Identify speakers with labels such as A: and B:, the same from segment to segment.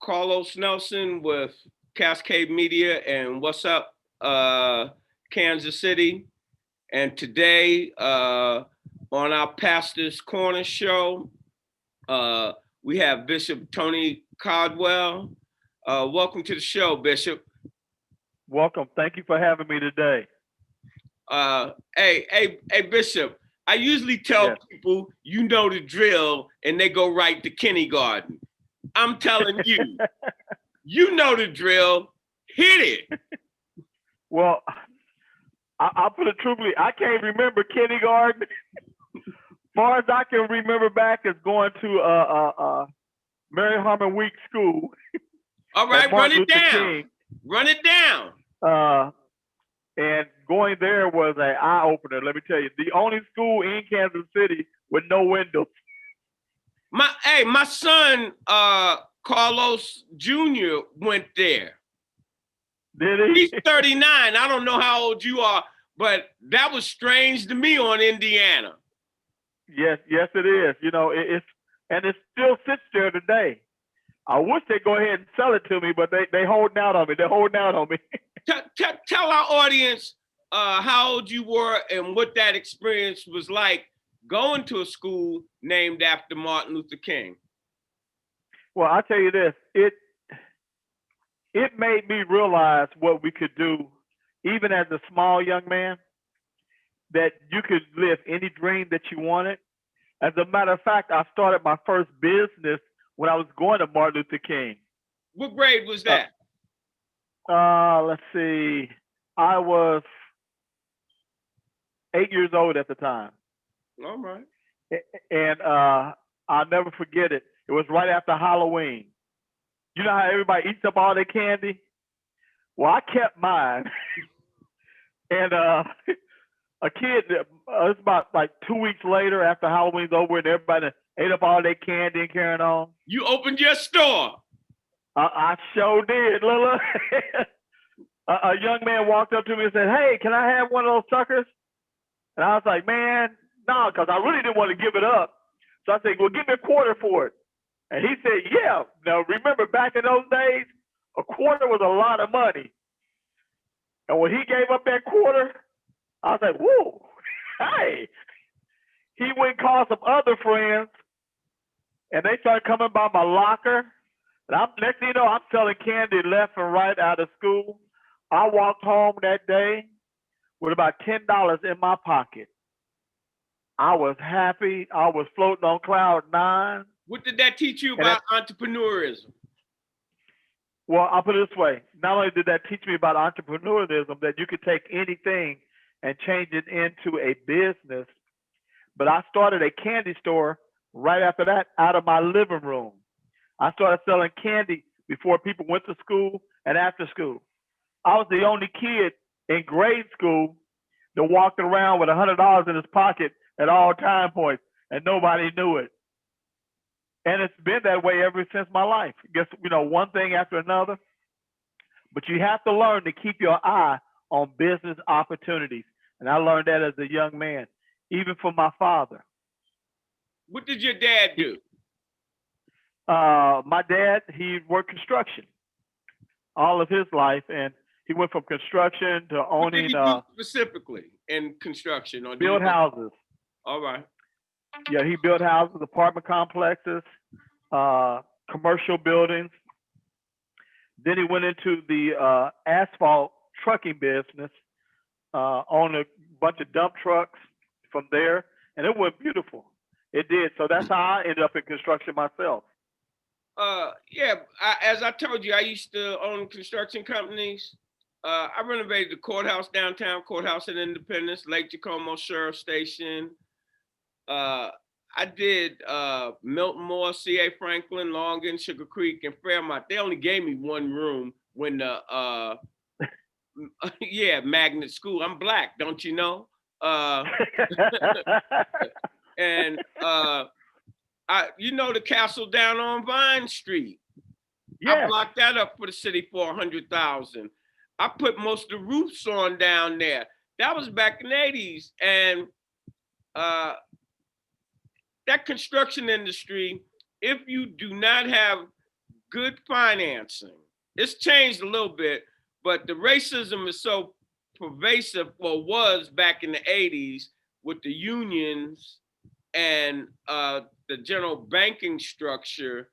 A: Carlos Nelson with Cascade Media and What's Up, Kansas City. And today, on our Pastor's Corner show, we have Bishop Tony Caldwell. Welcome to the show, Bishop.
B: Welcome. Thank you for having me today.
A: Hey, Bishop. I usually tell people, you know the drill, and they go right to kindergarten. I'm telling you, you know the drill. Hit it.
B: Well, I'll put it truthfully. I can't remember kindergarten. Far as I can remember back is going to Mary Harmon Week School.
A: All right, run it down. Run it down.
B: And going there was an eye opener. Let me tell you, the only school in Kansas City with no windows.
A: My son Carlos Jr. went there.
B: Did he?
A: He's 39. I don't know how old you are, but that was strange to me on Indiana.
B: Yes, it is. You know, it still sits there today. I wish they'd go ahead and sell it to me, but they holding out on me. They're holding out on me.
A: Tell our audience how old you were and what that experience was like going to a school named after Martin Luther King.
B: Well, I'll tell you this. It made me realize what we could do, even as a small young man, that you could live any dream that you wanted. As a matter of fact, I started my first business when I was going to Martin Luther King.
A: What grade was that?
B: Let's see. I was 8 years old at the time.
A: All right.
B: And I'll never forget it. It was right after Halloween. You know how everybody eats up all their candy? Well, I kept mine. And a kid, it was about like 2 weeks later after Halloween's over and everybody ate up all their candy and carrying on.
A: You opened your store.
B: I sure did, Lila. A young man walked up to me and said, "Hey, can I have one of those suckers?" And I was like, "Man, no," because I really didn't want to give it up. So I said, "Well, give me a quarter for it." And he said, "Yeah." Now, remember, back in those days, a quarter was a lot of money. And when he gave up that quarter, I was like, "Whoa, hey." He went and called some other friends, and they started coming by my locker. And next thing you know, I'm selling candy left and right out of school. I walked home that day with about $10 in my pocket. I was happy. I was floating on cloud 9.
A: What did that teach you about entrepreneurism?
B: Well, I'll put it this way. Not only did that teach me about entrepreneurism, that you could take anything and change it into a business, but I started a candy store right after that out of my living room. I started selling candy before people went to school and after school. I was the only kid in grade school that walked around with $100 in his pocket at all time points, and nobody knew it. And it's been that way ever since my life. Guess, one thing after another. But you have to learn to keep your eye on business opportunities. And I learned that as a young man, even from my father.
A: What did your dad do?
B: My dad, he worked construction all of his life, and he went from construction to owning. What did he
A: do specifically in construction? Or
B: build houses.
A: All right.
B: Yeah, he built houses, apartment complexes, commercial buildings. Then he went into the asphalt trucking business, owned a bunch of dump trucks from there, and it went beautiful. It did. So that's how I ended up in construction myself.
A: As I told you, I used to own construction companies. I renovated the courthouse downtown, courthouse in Independence, Lake Jacomo Sheriff Station. I did Milton Moore, C.A. Franklin, Longin, Sugar Creek, and Fairmont. They only gave me one room when the magnet school. I'm black, don't you know? And the castle down on Vine Street. Yeah. I blocked that up for the city for $100,000. I put most of the roofs on down there. That was back in the 80s. And that construction industry, if you do not have good financing. It's changed a little bit, but the racism is so pervasive, or was back in the 80s with the unions and the general banking structure.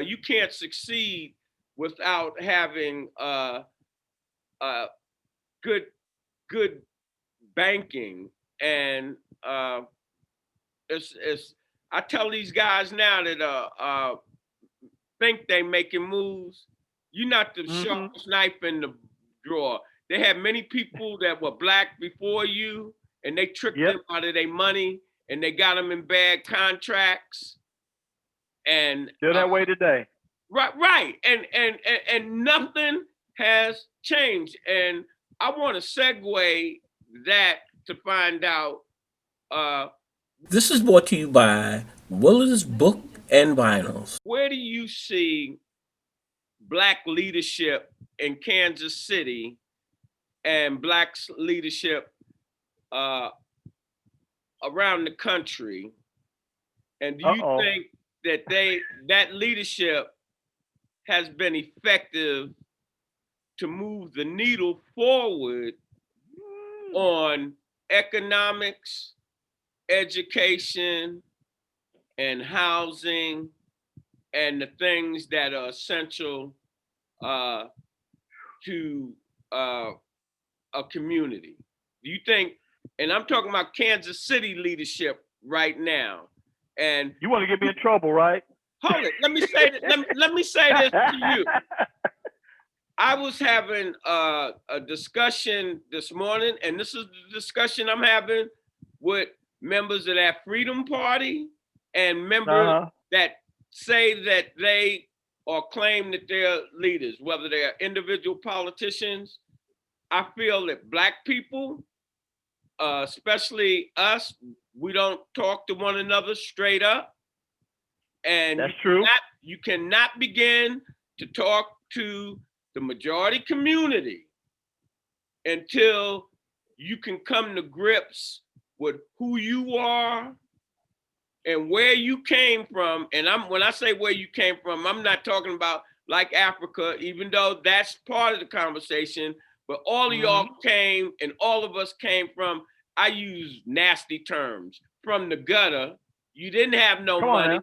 A: You can't succeed without having uh, good good banking. And it's I tell these guys now that think they making moves. You're not the
B: Mm-hmm.
A: sharpest knife in the drawer. They had many people that were black before you, and they tricked
B: Yep.
A: them out of their money, and they got them in bad contracts. And
B: Still that way today.
A: right, and nothing has changed. And I want to segue that to find out. Uh,
C: This is brought to you by Willard's Book and Vinyls.
A: where do you see black leadership in Kansas City and black leadership uh, around the country? And do you
B: Uh-oh.
A: think that that leadership has been effective to move the needle forward on economics, education, and housing, and the things that are essential uh, to a community? Do you think, and I'm talking about Kansas City leadership right now, and
B: You want to get me in trouble, right?
A: hold it, let me say let me say this to you. I was having a discussion this morning, and this is the discussion I'm having with members of that Freedom Party and members
B: Uh-huh.
A: that say that they or claim that they're leaders, whether they're individual politicians. I feel that black people, especially us, we don't talk to one another straight up, and
B: That's true.
A: you cannot begin to talk to the majority community until you can come to grips with who you are and where you came from. And when I say where you came from, I'm not talking about like Africa, even though that's part of the conversation, but all of y'all
B: Mm-hmm.
A: came, and all of us came from, I use nasty terms, from the gutter. You didn't have no
B: Come on
A: money.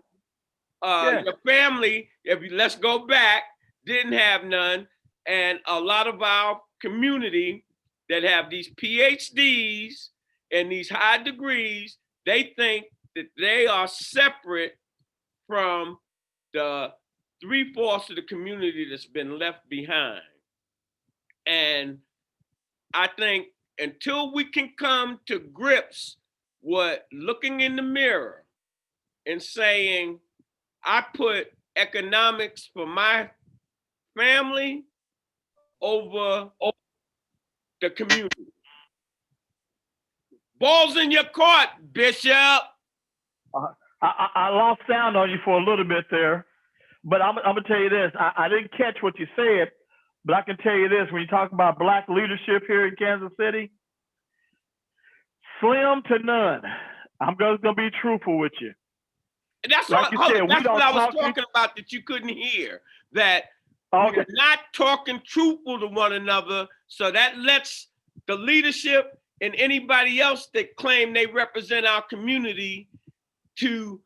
B: now. Yeah.
A: Your family, let's go back, didn't have none. And a lot of our community that have these PhDs and these high degrees, they think that they are separate from the 3/4 of the community that's been left behind. And I think until we can come to grips with looking in the mirror and saying, I put economics for my family over the community. Balls in your court, Bishop.
B: I lost sound on you for a little bit there, but I'm gonna tell you this. I didn't catch what you said, but I can tell you this: when you talk about black leadership here in Kansas City, slim to none. I'm just gonna be truthful with you.
A: And that's
B: Like you said, we
A: that's
B: don't
A: what I was
B: talk to.
A: talking about that you couldn't hear. That
B: Okay.
A: we're not talking truthful to one another. So that lets the leadership and anybody else that claim they represent our community to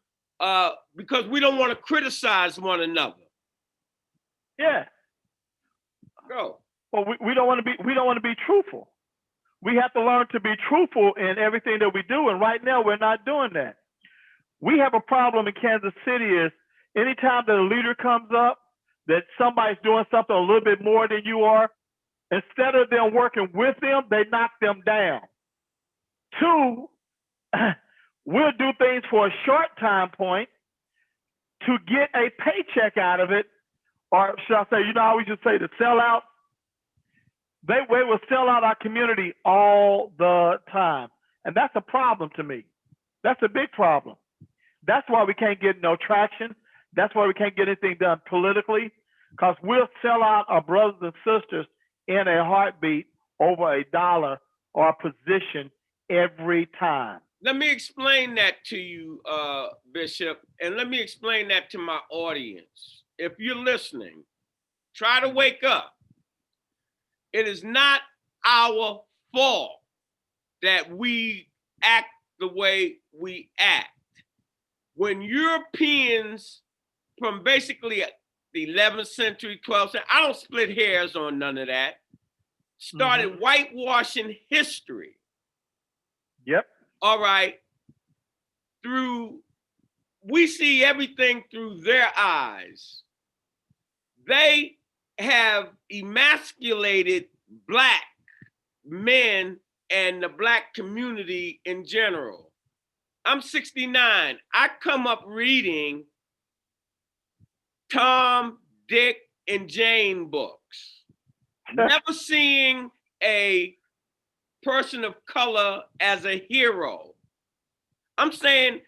A: because we don't want to criticize one another.
B: Yeah.
A: Go.
B: Well, we don't want to be truthful. We have to learn to be truthful in everything that we do, and right now we're not doing that. We have a problem in Kansas City is anytime that a leader comes up, that somebody's doing something a little bit more than you are, instead of them working with them, they knock them down. Two, we'll do things for a short time point to get a paycheck out of it, or should I say, how we should say, the sellout. They will sell out our community all the time. And that's a problem to me. That's a big problem. That's why we can't get no traction. That's why we can't get anything done politically, because we'll sell out our brothers and sisters in a heartbeat over a dollar or a position every time.
A: Let me explain that to you, Bishop, and let me explain that to my audience. if you're listening, try to wake up. It is not our fault that we act the way we act. When Europeans from basically the 11th century, 12th century, I don't split hairs on none of that, started whitewashing history.
B: Yep.
A: All right. We see everything through their eyes. They have emasculated Black men and the Black community in general. I'm 69. I come up reading Tom, Dick, and Jane books. Never seeing a person of color as a hero. I'm saying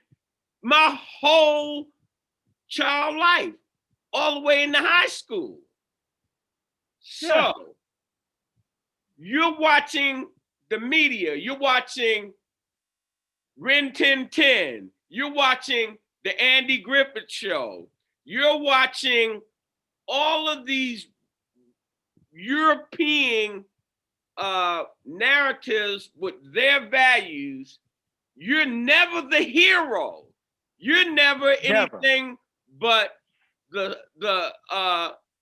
A: my whole child life, all the way into high school. So you're watching the media, you're watching Rin Tin Tin, you're watching the Andy Griffith Show, you're watching all of these European narratives with their values. You're never the hero. You're never anything but the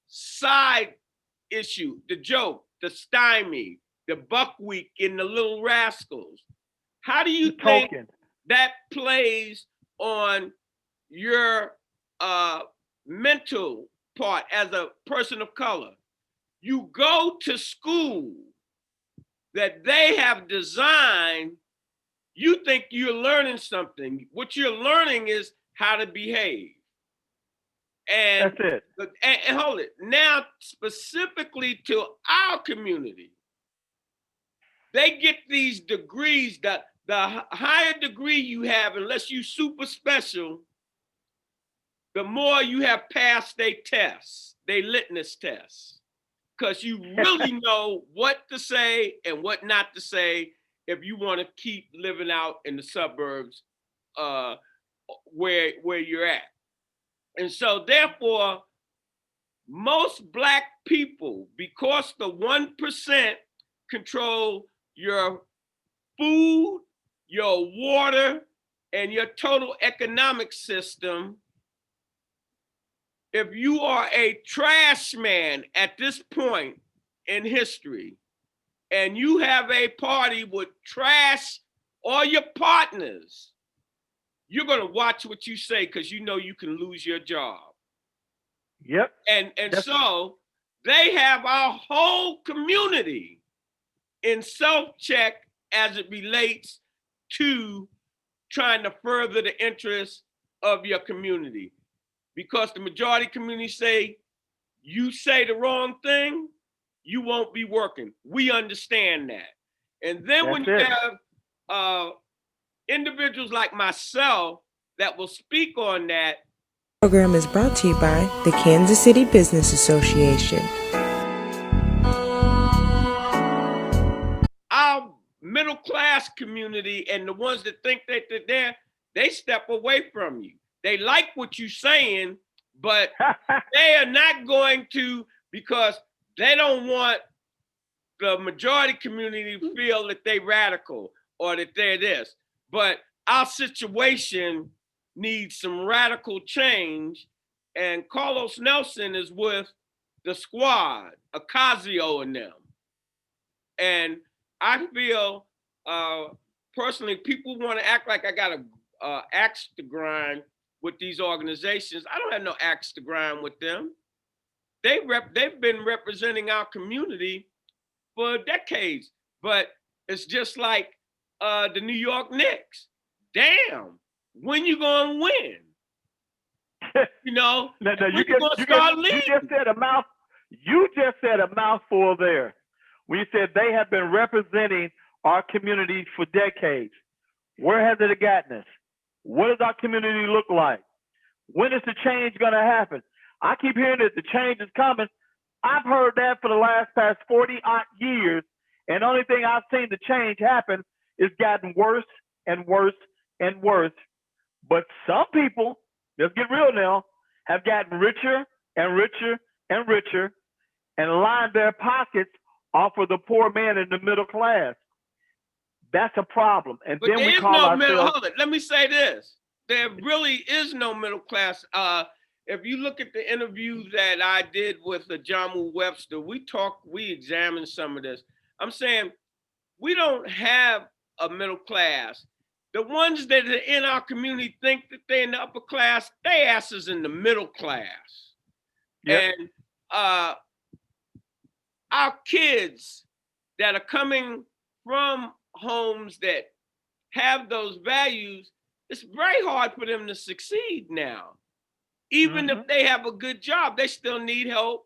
A: side issue, the joke, the stymie, the buckwheat in the Little Rascals. How do you think that plays on your mental part as a person of color? You go to school that they have designed, you think you're learning something. What you're learning is how to behave. And
B: that's it.
A: And hold it. Now, specifically to our community, they get these degrees, that the higher degree you have, unless you super special, the more you have passed their tests, their litmus tests. Because you really know what to say and what not to say if you want to keep living out in the suburbs where you're at. And so therefore, most Black people, because the 1% control your food, your water, and your total economic system, if you are a trash man at this point in history, and you have a party with trash all your partners, you're going to watch what you say because you know you can lose your job.
B: Yep.
A: And so they have our whole community in self-check as it relates to trying to further the interests of your community. Because the majority community say, you say the wrong thing, you won't be working. We understand that. And then when you have individuals like myself that will speak on that.
D: The program is brought to you by the Kansas City Business Association.
A: Our middle class community and the ones that think that they're there, they step away from you. They like what you're saying, but they are not going to, because they don't want the majority community to feel that they're radical or that they're this. But our situation needs some radical change. And Carlos Nelson is with the squad, Ocasio and them. And I feel personally, people want to act like I got an axe to grind with these organizations. I don't have no axe to grind with them. They've been representing our community for decades, but it's just like the New York Knicks. Damn, when you gonna win? You know,
B: you just said a mouthful there. When you said they have been representing our community for decades. Where has it gotten us? What does our community look like? When is the change going to happen? I keep hearing that the change is coming. I've heard that for the past 40-odd years, and the only thing I've seen the change happen is gotten worse and worse and worse. But some people, let's get real now, have gotten richer and richer and richer and line their pockets off of the poor man in the middle class. That's a problem. And
A: But
B: then
A: there
B: we
A: is
B: call
A: no middle.
B: ourselves.
A: Hold it. Let me say this. There really is no middle class. If you look at the interview that I did with Jamu Webster, we examined some of this. I'm saying we don't have a middle class. The ones that are in our community think that they're in the upper class, they asses in the middle class.
B: Yep.
A: And our kids that are coming from homes that have those values, it's very hard for them to succeed now. Even if they have a good job, they still need help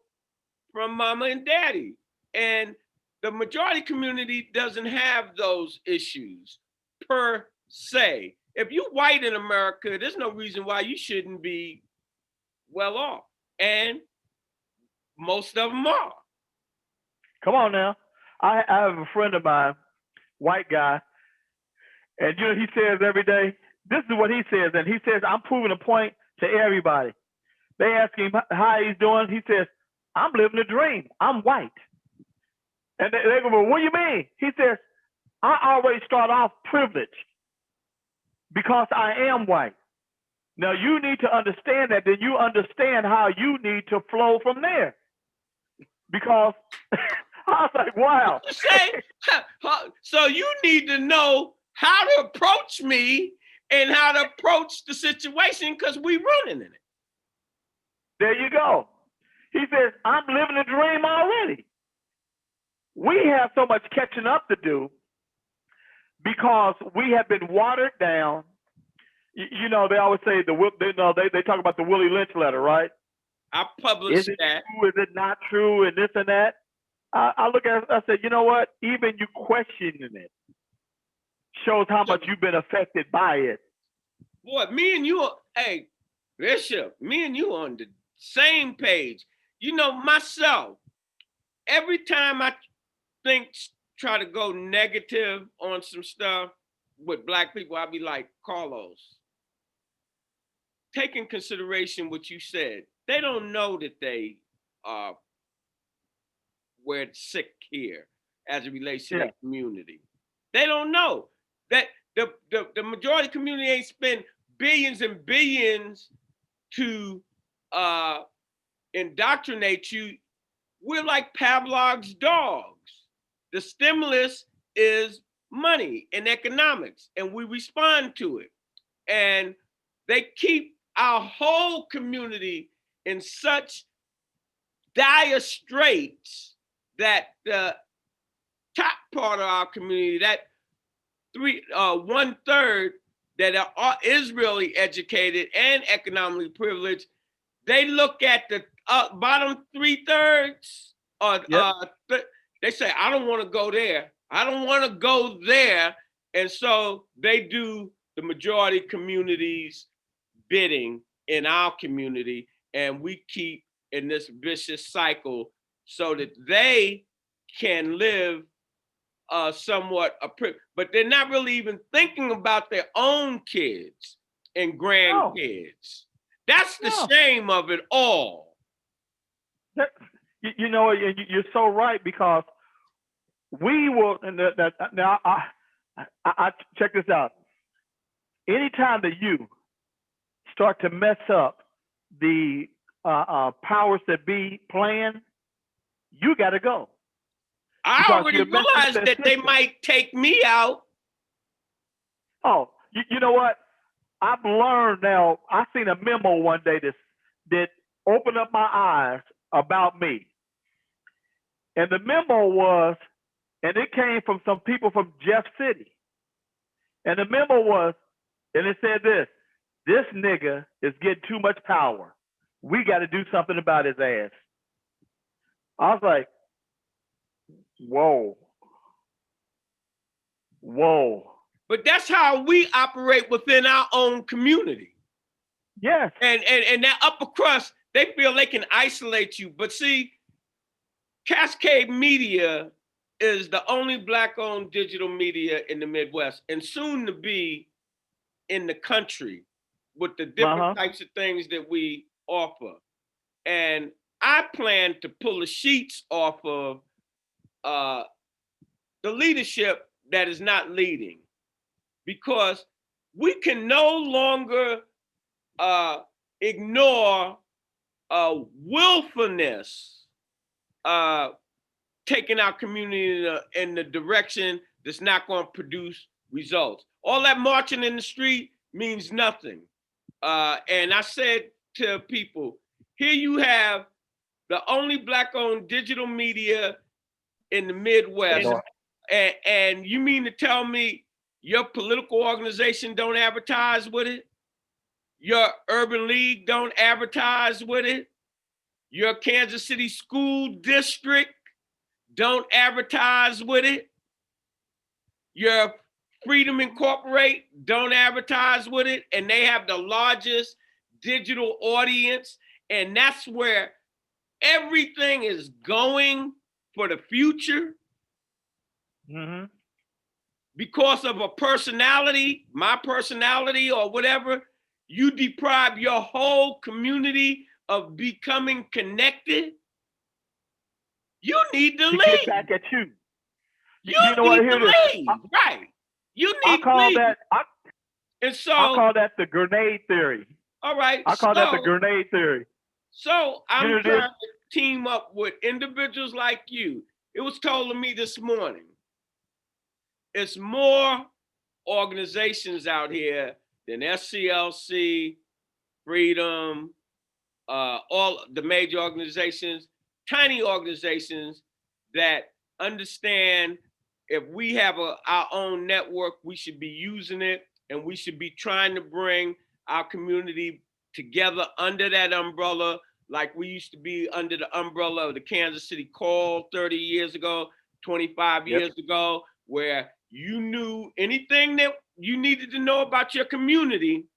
A: from mama and daddy. And the majority community doesn't have those issues per se. If you're white in America, there's no reason why you shouldn't be well off. And most of them are.
B: Come on now. I have a friend of mine, white guy, and you know he says every day, this is what he says, and he says, I'm proving a point to everybody. They ask him how he's doing. He says, I'm living a dream. I'm white. And they go, well, what do you mean? He says, I always start off privileged because I am white. Now you need to understand that, then you understand how you need to flow from there. Because I was like, wow.
A: So you need to know how to approach me and how to approach the situation because we running in it.
B: There you go. He says, I'm living a dream already. We have so much catching up to do because we have been watered down. You know, they always say they talk about the Willie Lynch letter, right?
A: I published
B: is it
A: that.
B: True, is it not true, and this and that? I look at it, I said, you know what? Even you questioning it shows how much you've been affected by it.
A: Boy, hey, Bishop, me and you on the same page. You know, myself, every time I try to go negative on some stuff with Black people, I'll be like, Carlos, take in consideration what you said. They don't know that they were sick here as it relates to the community. They don't know that the majority community ain't spent billions and billions to indoctrinate you. We're like Pavlov's dogs. The stimulus is money and economics, and we respond to it. And they keep our whole community in such dire straits that the top part of our community, that 1/3 that is really educated and economically privileged, they look at the bottom 3/3 they say, I don't want to go there. I don't want to go there. And so they do the majority community's bidding in our community. And we keep in this vicious cycle so that they can live somewhat, but they're not really even thinking about their own kids and grandkids. That's the shame of it all.
B: You know, you're so right, because we will, now I check this out. Anytime that you start to mess up the powers that be plan, you got to go.
A: I already realized that they might take me out.
B: Oh, you know what? I've learned now. I seen a memo one day that opened up my eyes about me. And the memo was, and it came from some people from Jeff City. And the memo was, and it said this nigga is getting too much power. We got to do something about his ass. I was like, whoa.
A: But that's how we operate within our own community.
B: Yes.
A: And that upper crust, they feel they can isolate you. But see, Cascade Media is the only Black-owned digital media in the Midwest, and soon to be in the country, with the different types of things that we offer. And I plan to pull the sheets off of the leadership that is not leading, because we can no longer ignore willfulness taking our community in the direction that's not going to produce results. All that marching in the street means nothing. And I said to people, here you have the only Black-owned digital media in the Midwest. And you mean to tell me your political organization don't advertise with it? Your urban league don't advertise with it? Your Kansas City school district don't advertise with it? Your Freedom Incorporate don't advertise with it? And they have the largest digital audience. And that's where everything is going for the future.
B: Mm-hmm.
A: Because of a personality, my personality or whatever, you deprive your whole community of becoming connected. You need to leave.
B: Get back at you.
A: You know what? Here it is. Right. You need to leave. And so
B: I call that the grenade theory.
A: All right.
B: I call that the grenade theory.
A: So I'm trying to team up with individuals like you. It was told to me this morning, it's more organizations out here than SCLC, Freedom, all the major organizations, tiny organizations that understand if we have our own network, we should be using it, and we should be trying to bring our community together under that umbrella, like we used to be under the umbrella of the Kansas City Call 30 years ago, 25 years ago, where you knew anything that you needed to know about your community.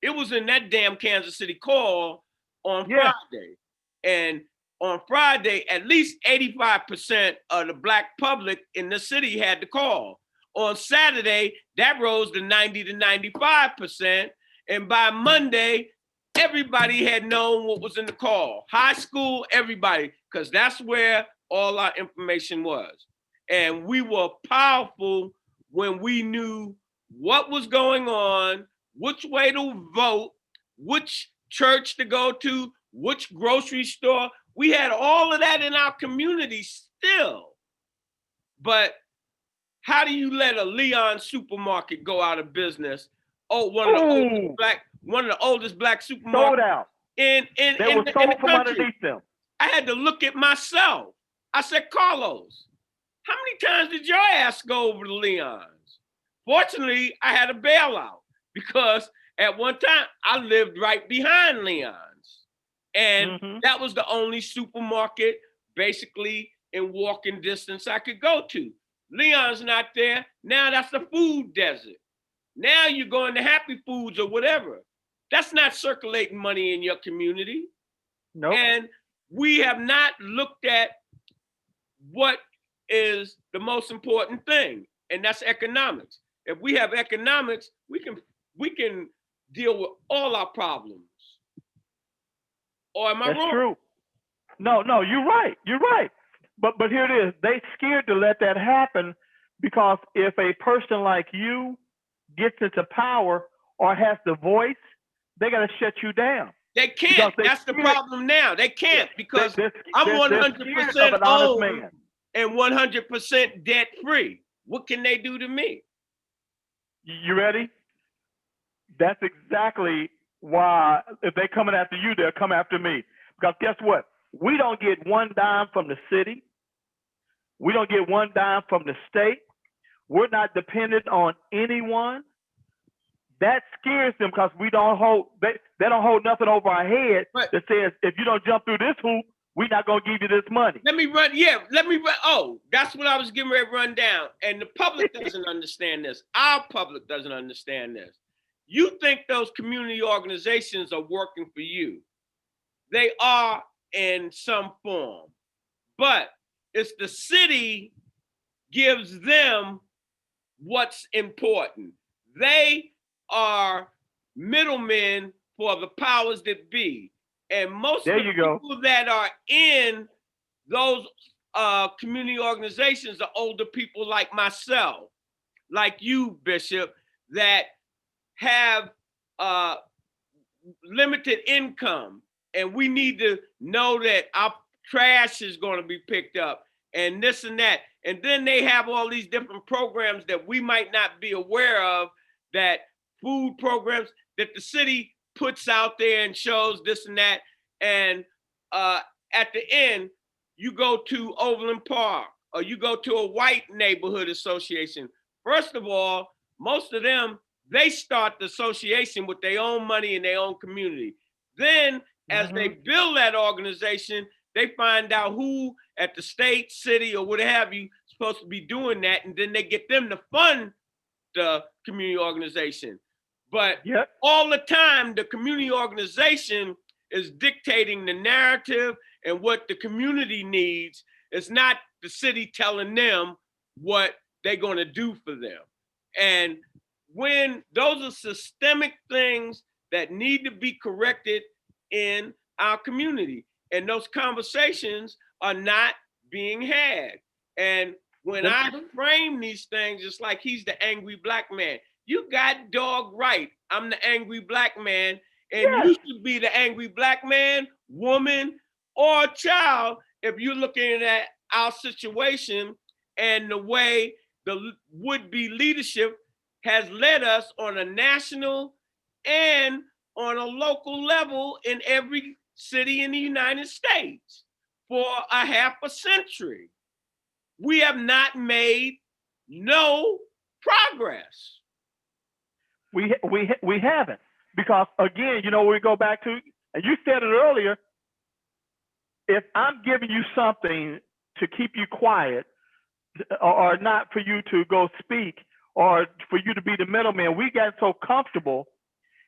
A: It was in that damn Kansas City Call on Friday. And on Friday, at least 85% of the Black public in the city had the call. On Saturday, that rose to 90 to 95%. And by Monday, everybody had known what was in the call. High school, everybody, because that's where all our information was. And we were powerful when we knew what was going on, which way to vote, which church to go to, which grocery store. We had all of that in our community still. But how do you let a Leon supermarket go out of business? Oh, one of the oldest black supermarkets
B: sold out.
A: in the country. Underneath them. I had to look at myself. I said, Carlos, how many times did your ass go over to Leon's? Fortunately, I had a bailout because at one time I lived right behind Leon's. And that was the only supermarket basically in walking distance I could go to. Leon's not there. Now that's the food desert. Now you're going to Happy Foods or whatever. That's not circulating money in your community.
B: Nope.
A: And we have not looked at what is the most important thing, and that's economics. If we have economics, we can deal with all our problems. Or am I wrong?
B: That's true. No, you're right. You're right. But here it is. They scared to let that happen because if a person like you gets into power or has the voice, they got to shut you down.
A: They can't. That's the problem now. They can't because I'm 100% owned and 100% debt free. What can they do to me?
B: You ready? That's exactly why if they're coming after you, they'll come after me. Because guess what? We don't get one dime from the city. We don't get one dime from the state. We're not dependent on anyone. That scares them because they don't hold nothing over our head that says if you don't jump through this hoop, we're not gonna give you this money.
A: Let me run. Oh, that's what I was getting ready to run down. And the public doesn't understand this. Our public doesn't understand this. You think those community organizations are working for you. They are in some form, but it's the city gives them what's important. They are middlemen for the powers that be. And most
B: There
A: of the
B: you go.
A: people that are in those community organizations are older people like myself, like you, Bishop, that have limited income, and we need to know that our trash is going to be picked up and this and that. And then they have all these different programs that we might not be aware of, that food programs that the city puts out there and shows this and that. And at the end, you go to Overland Park or you go to a white neighborhood association. First of all, most of them, they start the association with their own money in their own community. Then, as they build that organization, they find out who at the state, city, or what have you supposed to be doing that, and then they get them to fund the community organization. But all the time, the community organization is dictating the narrative and what the community needs. It's not the city telling them what they're going to do for them. And when those are systemic things that need to be corrected in our community, and those conversations are not being had. And when I frame these things, it's like he's the angry black man. You got dog right. I'm the angry black man, and you should be the angry black man, woman, or child if you're looking at our situation and the way the would-be leadership has led us on a national and on a local level in every city in the United States for a half a century. We have not made no progress.
B: We haven't, because again, you know, we go back to, and you said it earlier, if I'm giving you something to keep you quiet, or not for you to go speak, or for you to be the middleman, we got so comfortable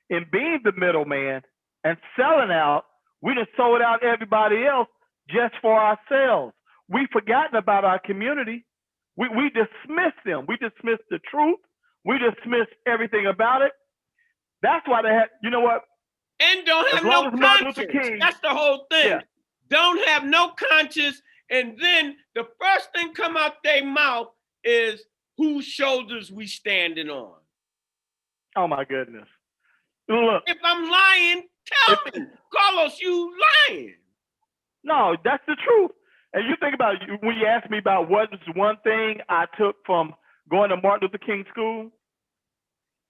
B: in being the middleman and selling out, we just sold out everybody else just for ourselves. We've forgotten about our community. We dismiss them. We dismiss the truth. We dismiss everything about it. That's why they had, you know what?
A: And don't have no conscience. That's the whole thing. Yeah. Don't have no conscience. And then the first thing come out their mouth is whose shoulders we standing on.
B: Oh my goodness. Look,
A: if I'm lying, tell me. Carlos, you lying.
B: No, that's the truth. And you think about it, when you asked me about what is one thing I took from going to Martin Luther King School,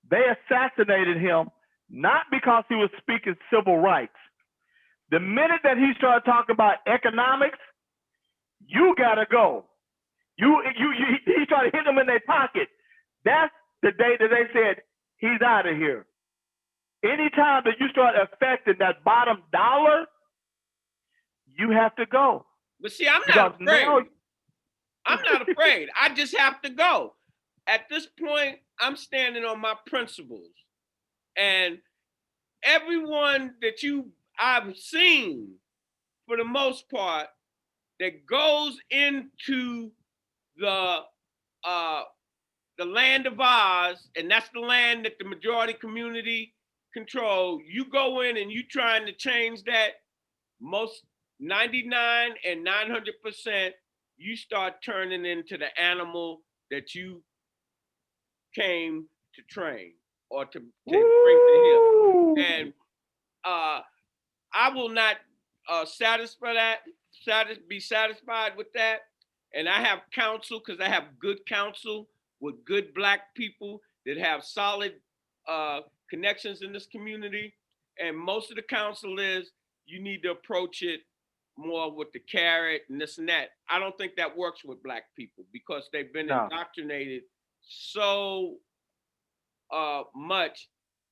B: they assassinated him not because he was speaking civil rights. The minute that he started talking about economics, you gotta go. He started hitting them in their pocket. That's the day that they said, he's out of here. Anytime that you start affecting that bottom dollar, you have to go.
A: But see, I'm not afraid. I'm not afraid. I just have to go. At this point, I'm standing on my principles. And everyone that I've seen, for the most part, that goes into the land of Oz, and that's the land that the majority community control, you go in and you trying to change that, most 99 and 900%, you start turning into the animal that you came to train or to bring to him. And I will not be satisfied with that. And I have counsel, because I have good counsel with good Black people that have solid connections in this community. And most of the counsel is you need to approach it more with the carrot and this and that. I don't think that works with Black people because they've been indoctrinated so much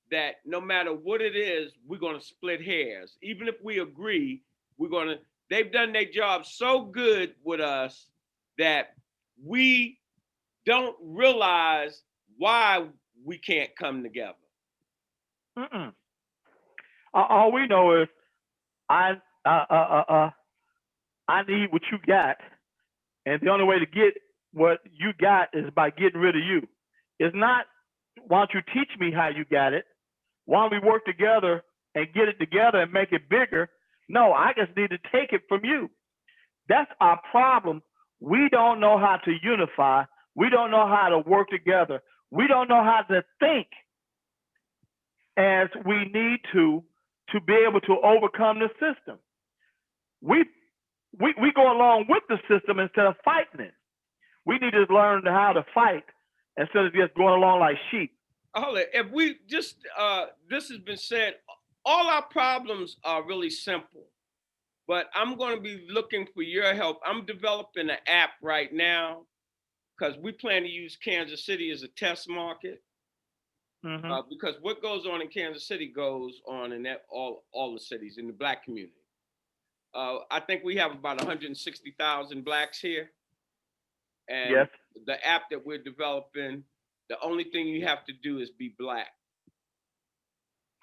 A: that no matter what it is, we're going to split hairs. Even if we agree, they've done their job so good with us that we don't realize why we can't come together.
B: All we know is I need what you got, and the only way to get what you got is by getting rid of you. It's not, why don't you teach me how you got it? Why don't we work together and get it together and make it bigger? No, I just need to take it from you. That's our problem. We don't know how to unify. We don't know how to work together. We don't know how to think as we need to be able to overcome the system. We go along with the system instead of fighting it. We need to learn how to fight instead of just going along like sheep.
A: Hold it. If we just, this has been said, all our problems are really simple, but I'm going to be looking for your help. I'm developing an app right now because we plan to use Kansas City as a test market. Because what goes on in Kansas City goes on in all the cities in the Black community. I think we have about 160,000 Blacks here. And
B: yes.
A: The app that we're developing, the only thing you have to do is be Black.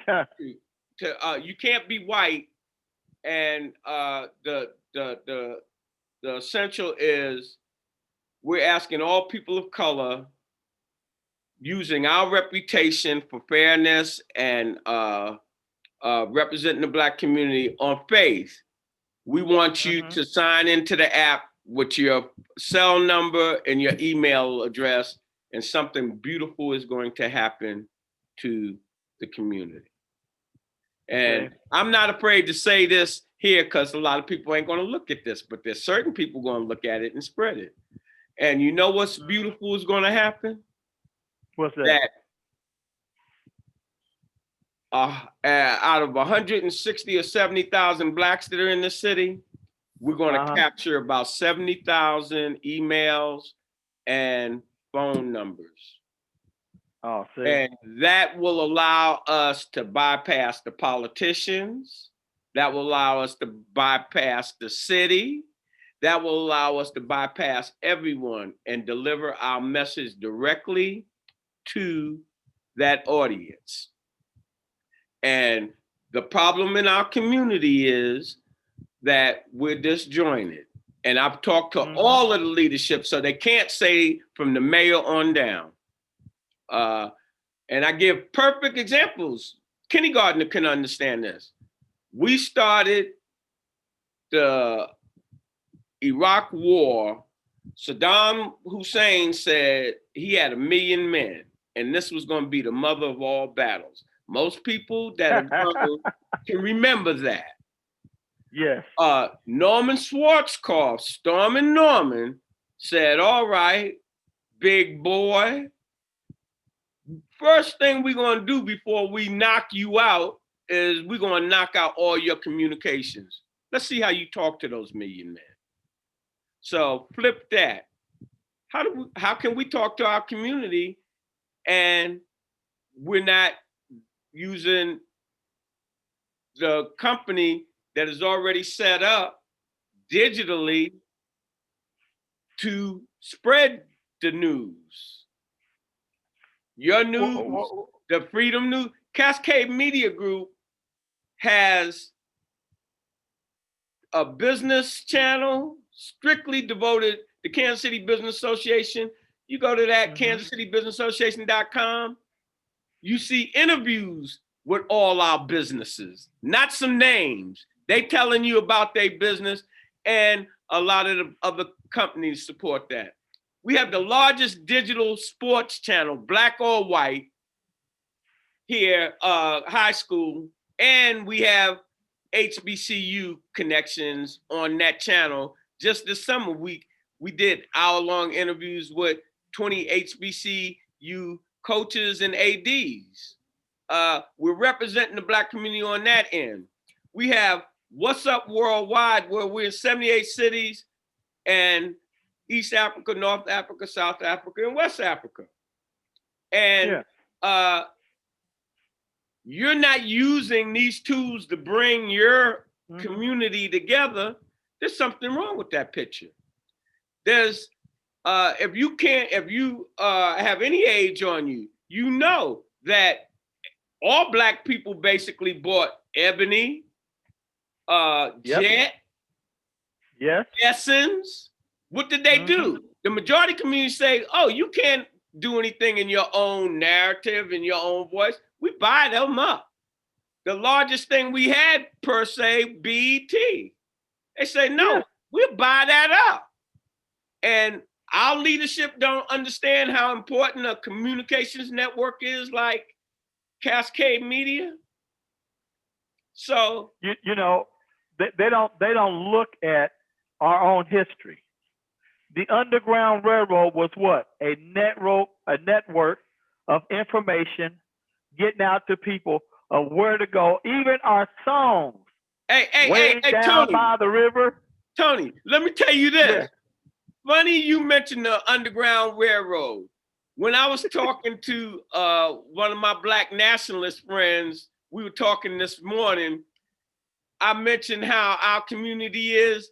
A: You can't be white. And the essential is we're asking all people of color, using our reputation for fairness and representing the Black community on faith. We want you to sign into the app with your cell number and your email address, and something beautiful is going to happen to the community. And I'm not afraid to say this here because a lot of people ain't going to look at this, but there's certain people going to look at it and spread it. And you know what's beautiful is going to happen?
B: What's that?
A: Out of 160 or 70,000 Blacks that are in the city, we're going to capture about 70,000 emails and phone numbers.
B: Oh, see.
A: And that will allow us to bypass the politicians. That will allow us to bypass the city. That will allow us to bypass everyone and deliver our message directly to that audience. And the problem in our community is that we're disjointed. And I've talked to all of the leadership, so they can't say from the mayor on down. And I give perfect examples. Kindergartner can understand this. We started the Iraq War. Saddam Hussein said he had 1 million men, and this was going to be the mother of all battles. Most people that are young can remember that.
B: Yes.
A: Norman Schwarzkopf, Stormin' Norman, said, all right, big boy, first thing we're going to do before we knock you out is we're going to knock out all your communications. Let's see how you talk to those 1 million men. So flip that. How can we talk to our community and we're not using the company that is already set up digitally to spread the news? Your news, the Freedom News, Cascade Media Group has a business channel strictly devoted to Kansas City Business Association. You go to that, kansascitybusinessassociation.com. You see interviews with all our businesses, not some names. They telling you about their business, and a lot of the other companies support that. We have the largest digital sports channel, black or white, here, high school, and we have HBCU connections on that channel. Just this summer, we did hour-long interviews with 20 HBCU coaches and ADs. We're representing the Black community on that end. We have What's Up Worldwide, where we're in 78 cities, and East Africa, North Africa, South Africa, and West Africa. And you're not using these tools to bring your community together. There's something wrong with that picture. There's, if you have any age on you, you know that all Black people basically bought Ebony, Jet, Essence. What did they do? The majority community say, oh, you can't do anything in your own narrative, in your own voice. We buy them up. the largest thing we had per se, BET. They say, no,
B: Yeah.
A: we'll buy that up. And our leadership don't understand how important a communications network is, like Cascade Media. So
B: you know, they don't look at our own history. The Underground Railroad was what? A network of information getting out to people of where to go. Even our songs, way down
A: Tony,
B: by the river.
A: Tony, let me tell you this.
B: Yeah.
A: Funny you mentioned the Underground Railroad. When I was talking to one of my Black nationalist friends, we were talking this morning, I mentioned how our community is.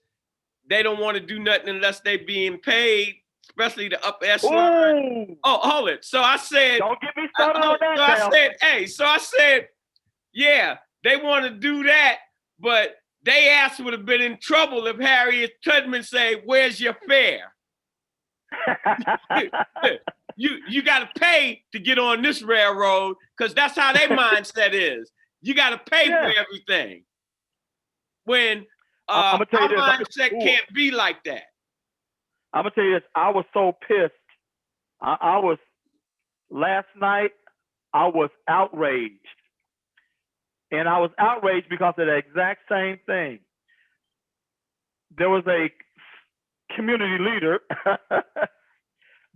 A: They don't want to do nothing unless they being paid, especially the upper echelon.
B: Ooh.
A: Oh, hold it. So I said,
B: Don't get me started on that
A: so
B: now.
A: I said, yeah, they want to do that, but they ass would have been in trouble if Harriet Tubman say, where's your fare? You got to pay to get on this railroad, because that's how their mindset is. You got to pay for everything. When
B: I'm gonna tell you
A: our
B: this.
A: mindset can't be like that.
B: I'm gonna tell you this. I was so pissed. I was last night. I was outraged, and I was outraged because of the exact same thing. There was a community leader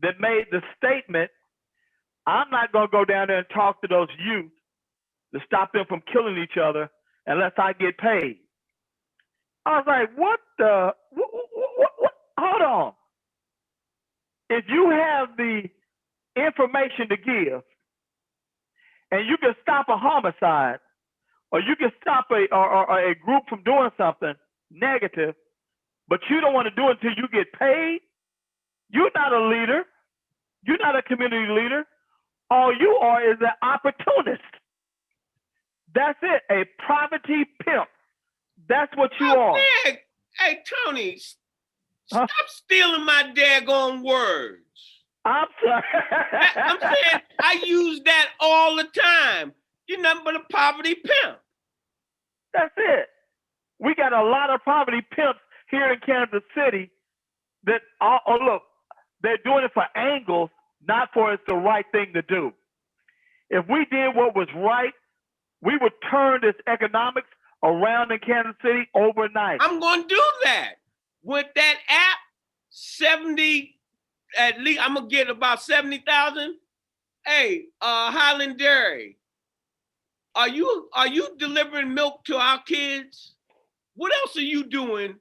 B: that made the statement, "I'm not gonna go down there and talk to those youth to stop them from killing each other unless I get paid." I was like, what the, what? Hold on. If you have the information to give and you can stop a homicide, or you can stop a group from doing something negative, but you don't want to do it until you get paid, you're not a leader. You're not a community leader. All you are is an opportunist. That's it, a poverty pimp. That's what you are.
A: Hey, Tony, stop stealing my daggone words.
B: I'm sorry.
A: I'm saying I use that all the time. You're nothing but a poverty pimp.
B: That's it. We got a lot of poverty pimps here in Kansas City that, look, they're doing it for angles, not for it's the right thing to do. If we did what was right, we would turn this economics around in Kansas City overnight.
A: I'm going to do that. With that app, 70, at least I'm going to get about 70,000. Hey, Highland Dairy, are you delivering milk to our kids? What else are you doing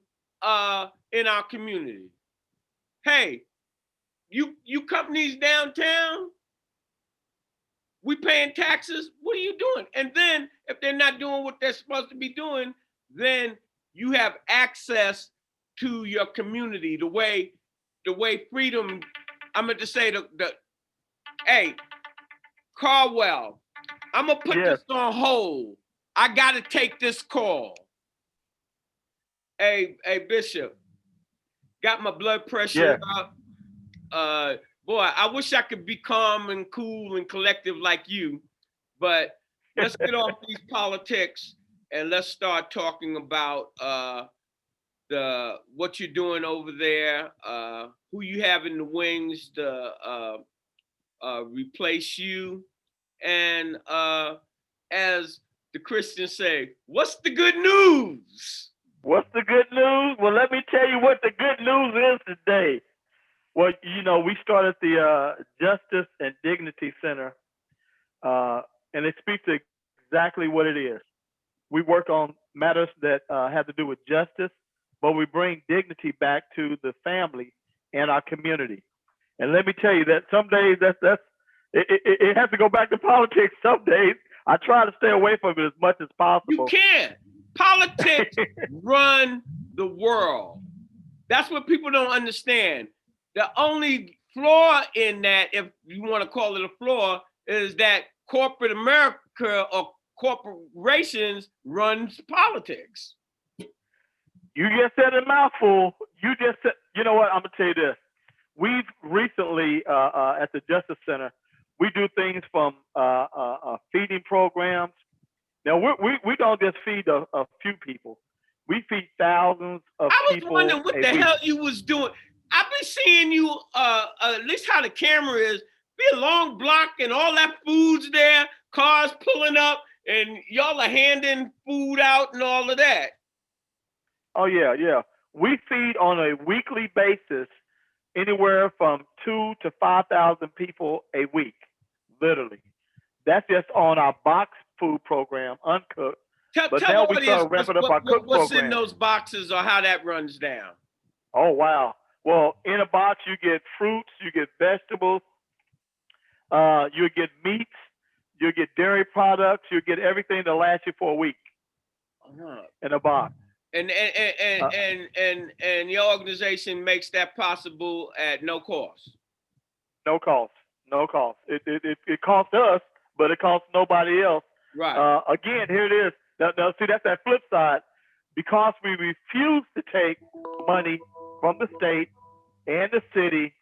A: in our community? Hey, you companies downtown, we paying taxes. What are you doing? And then if they're not doing what they're supposed to be doing, then you have access to your community the way freedom. I'm going to say hey, Caldwell, I'm going to put this on hold. I got to take this call. Hey, Bishop, got my blood pressure up. Boy, I wish I could be calm and cool and collective like you, but let's get off these politics and let's start talking about what you're doing over there, who you have in the wings to replace you, and as the Christians say, what's the good news?
B: What's the good news? Well, let me tell you what the good news is today. Well, we started the Justice and Dignity Center, and it speaks to exactly what it is. We work on matters that have to do with justice, but we bring dignity back to the family and our community. And let me tell you that some days it has to go back to politics. Some days I try to stay away from it as much as possible.
A: You can't. Politics run the world. That's what people don't understand. The only flaw in that, if you want to call it a flaw, is that corporate America or corporations runs politics.
B: You just said a mouthful. You just said, you know what? I'm going to tell you this. We've recently, at the Justice Center, we do things from feeding programs, Now we don't just feed a few people. We feed thousands of
A: I was
B: people
A: wondering what
B: a
A: the
B: week.
A: hell you was doing. I've been seeing you, at least how the camera is, be a long block and all that food's there, cars pulling up, and y'all are handing food out and all of that.
B: Oh yeah, yeah. We feed on a weekly basis anywhere from 2 to 5,000 people a week, literally. That's just on our box food program, uncooked.
A: Tell,
B: But
A: tell
B: now
A: the
B: we
A: audience
B: start ramping up our cooked
A: what's in
B: program.
A: those boxes or how that runs down.
B: Oh wow. Well, in a box you get fruits, you get vegetables, you get meats, you get dairy products, you get everything to last you for a week in a box.
A: And your organization makes that possible at no cost.
B: No cost. No cost. It costs us, but it costs nobody else.
A: Right.
B: Again, here it is. Now, see, that's that flip side. Because we refuse to take money from the state and the city,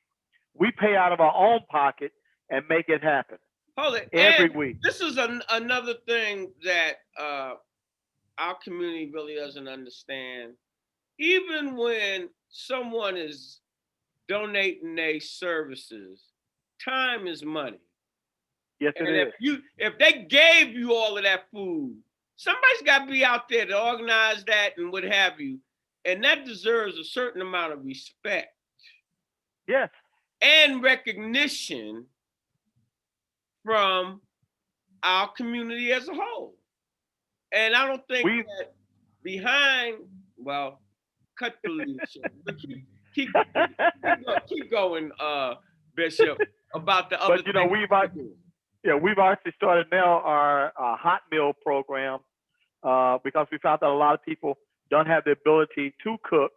B: we pay out of our own pocket and make it happen.
A: Hold it.
B: Every
A: And
B: week.
A: this is another thing that our community really doesn't understand. Even when someone is donating their services, time is money.
B: Yes,
A: And
B: it is.
A: if they gave you all of that food, somebody's got to be out there to organize that and what have you, and that deserves a certain amount of respect.
B: Yes.
A: And recognition from our community as a whole. And I don't think that behind, well, cut the leadership, but keep going, Bishop, about the other.
B: But you know, we've actually started now our hot meal program because we found that a lot of people don't have the ability to cook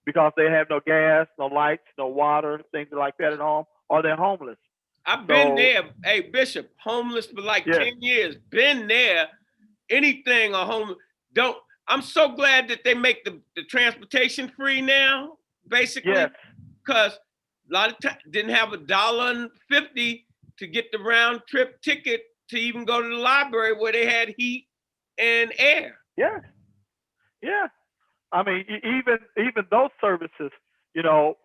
B: because they have no gas, no lights, no water, things like that at home, or they're homeless.
A: I've been there. Hey, Bishop, homeless for like 10 years. Been there. Anything or homeless. I'm so glad that they make the transportation free now, basically. Because a lot of times didn't have $1.50 to get the round trip ticket to even go to the library where they had heat and air.
B: Yeah. Yeah. I mean, even those services, you know,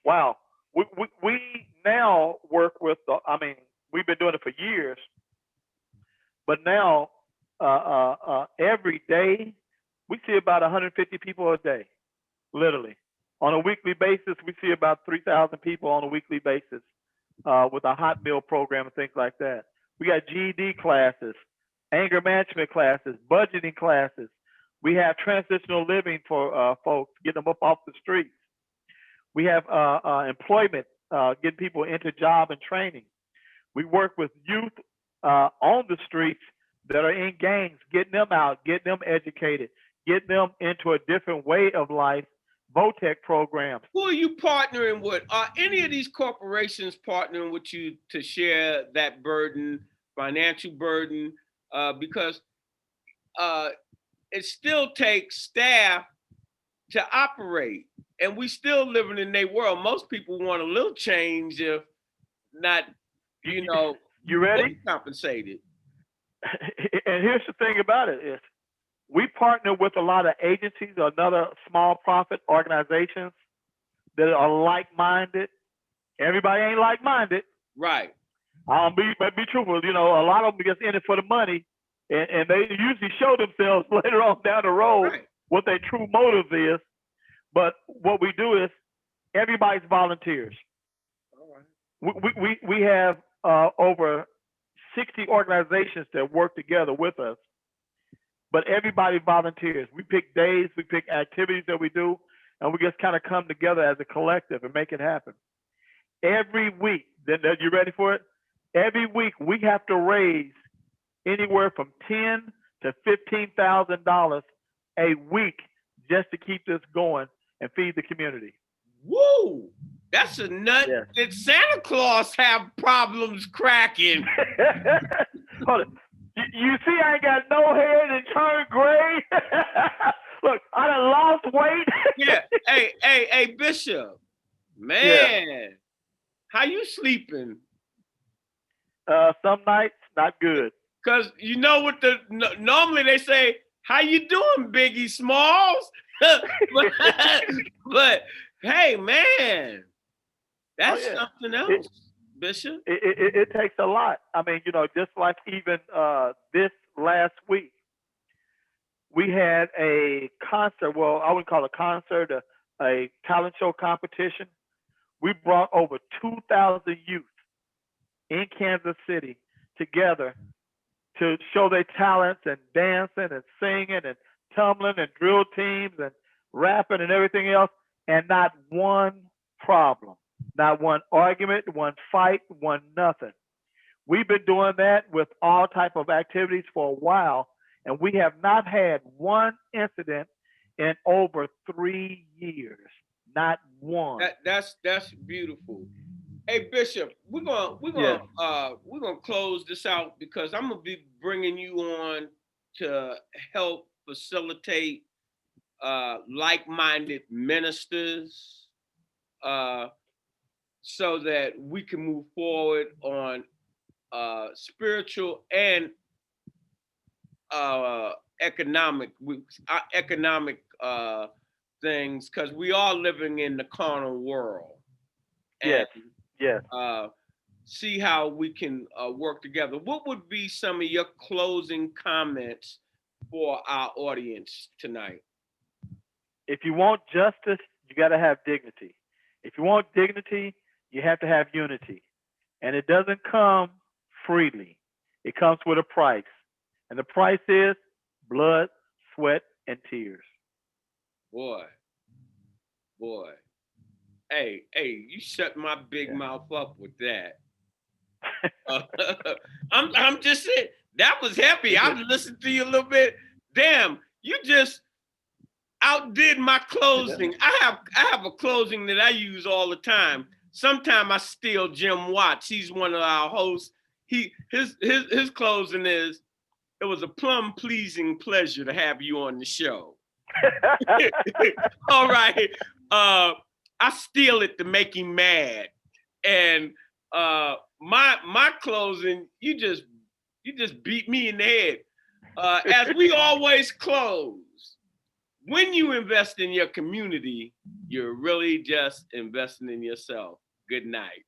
B: wow. We now work with we've been doing it for years, but now every day we see about 150 people a day, literally. On a weekly basis, we see about 3,000 people on a weekly basis with a hot meal program and things like that. We got GED classes, anger management classes, budgeting classes. We have transitional living for folks, getting them up off the streets. We have employment, getting people into job and training. We work with youth on the streets that are in gangs, getting them out, getting them educated, getting them into a different way of life, VOTEC programs.
A: Who are you partnering with? Are any of these corporations partnering with you to share that burden, financial burden? Because it still takes staff to operate, and we still living in their world. Most people want a little change, if not,
B: you ready?
A: Compensated.
B: And here's the thing about it is, we partner with a lot of agencies or other small profit organizations that are like-minded. Everybody ain't like-minded.
A: Right.
B: Be truthful. You know, a lot of them just in it for the money, and they usually show themselves later on down the road what their true motive is. But what we do is everybody's volunteers. All right. We have over 60 organizations that work together with us, but everybody volunteers. We pick days, we pick activities that we do, and we just kind of come together as a collective and make it happen. Every week, you ready for it? Every week we have to raise anywhere from $10,000 to $15,000 a week just to keep this going and feed the community.
A: Woo! That's a nut.
B: Yeah.
A: Did Santa Claus have problems cracking?
B: Hold on. You see, I ain't got no hair and turned gray. Look, I done lost weight.
A: Yeah. Hey, Bishop. Man, how you sleeping?
B: Some nights not good.
A: Cause you know what normally they say, how you doing, Biggie Smalls? but hey, man, that's something else, Bishop.
B: It takes a lot. I mean, just like even this last week, we had a concert. Well, I wouldn't call it a concert, a talent show competition. We brought over 2,000 youth in Kansas City together to show their talents and dancing and singing and tumbling and drill teams and rapping and everything else. And not one problem, not one argument, one fight, one nothing. We've been doing that with all type of activities for a while, and we have not had one incident in over 3 years. Not one.
A: That's beautiful. Hey Bishop, we're gonna close this out because I'm gonna be bringing you on to help facilitate like-minded ministers so that we can move forward on spiritual and economic things, because we are living in the carnal world. And,
B: yes.
A: See how we can work together. What would be some of your closing comments for our audience tonight?
B: If you want justice, you got to have dignity. If you want dignity, you have to have unity. And it doesn't come freely. It comes with a price. And the price is blood, sweat, and tears.
A: Boy. Hey, you shut my big mouth up with that. I'm just saying, that was heavy. I've listened to you a little bit. Damn, you just outdid my closing. I have a closing that I use all the time. Sometimes I steal Jim Watts. He's one of our hosts. His closing is, it was a plumb pleasing pleasure to have you on the show. All right. I steal it to make him mad. And my closing, you just beat me in the head. As we always close, when you invest in your community, you're really just investing in yourself. Good night.